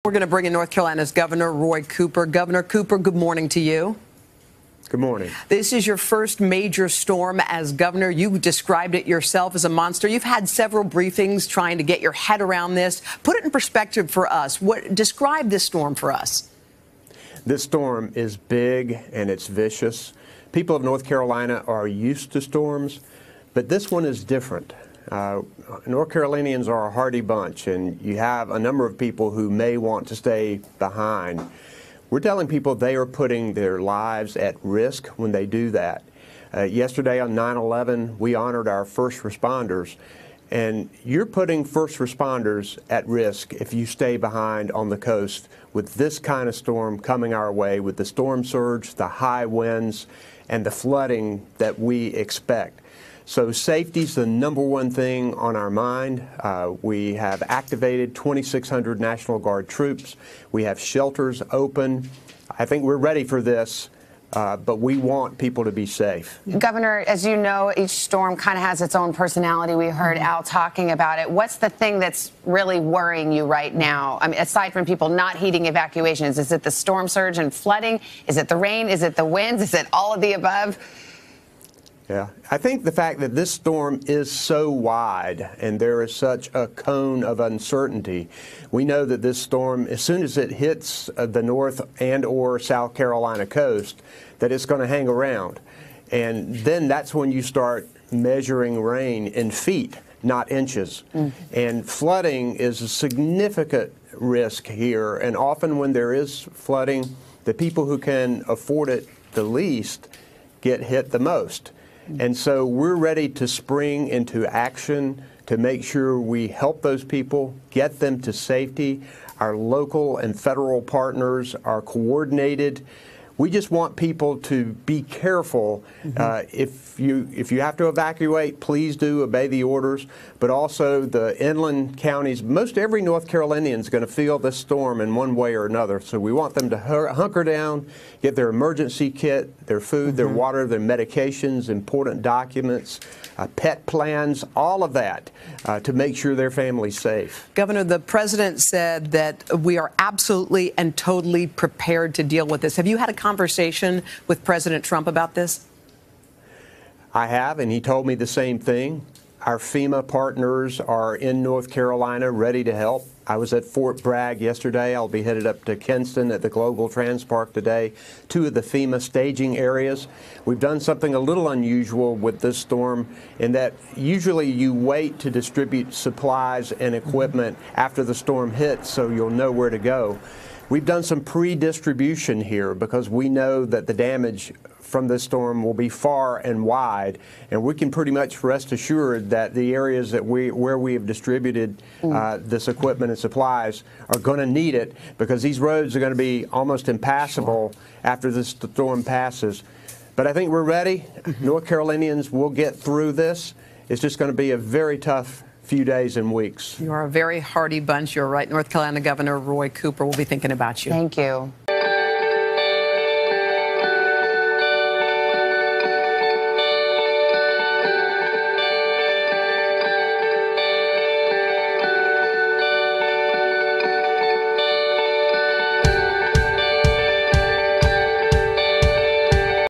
We're going to bring in North Carolina's Governor Roy Cooper. Governor Cooper, good morning to you. Good morning. This is your first major storm as governor. You described it yourself as a monster. You've had several briefings trying to get your head around this. Put it in perspective for us. Describe this storm for us. This storm is big and it's vicious. People of North Carolina are used to storms, but this one is different. North Carolinians are a hardy bunch, and you have a number of people who may want to stay behind. We're telling people they are putting their lives at risk when they do that. Yesterday on 9/11, we honored our first responders, and you're putting first responders at risk if you stay behind on the coast with this kind of storm coming our way, with the storm surge, the high winds, and the flooding that we expect. So safety's the number one thing on our mind. We have activated 2,600 National Guard troops. We have shelters open. I think we're ready for this, but we want people to be safe. Governor, as you know, each storm kind of has its own personality. We heard Al talking about it. What's the thing that's really worrying you right now? I mean, aside from people not heeding evacuations, is it the storm surge and flooding? Is it the rain? Is it the winds? Is it all of the above? Yeah, I think the fact that this storm is so wide and there is such a cone of uncertainty, we know that this storm, as soon as it hits the North and or South Carolina coast, that it's going to hang around. And then that's when you start measuring rain in feet, not inches. And flooding is a significant risk here. And often when there is flooding, the people who can afford it the least get hit the most. And so we're ready to spring into action to make sure we help those people, get them to safety. Our local and federal partners are coordinated. We just want people to be careful. If you have to evacuate, please do obey the orders. But also the inland counties, most every North Carolinian is going to feel this storm in one way or another. So we want them to hunker down, get their emergency kit, their food, their water, their medications, important documents, pet plans, all of that to make sure their family's safe. Governor, the president said that we are absolutely and totally prepared to deal with this. Have you had a conversation with President Trump about this? I have, and he told me the same thing. Our FEMA partners are in North Carolina ready to help. I was at Fort Bragg yesterday. I'll be headed up to Kinston at the Global Trans Park today, two of the FEMA staging areas. We've done something a little unusual with this storm in that usually you wait to distribute supplies and equipment after the storm hits so you'll know where to go. We've done some pre-distribution here because we know that the damage from this storm will be far and wide, and we can pretty much rest assured that the areas that where we have distributed this equipment and supplies are going to need it, because these roads are going to be almost impassable after this storm passes. But I think we're ready. North Carolinians will get through this. It's just going to be a very tough few days and weeks. You are a very hardy bunch. You're right. North Carolina Governor Roy Cooper will be thinking about you. Thank you.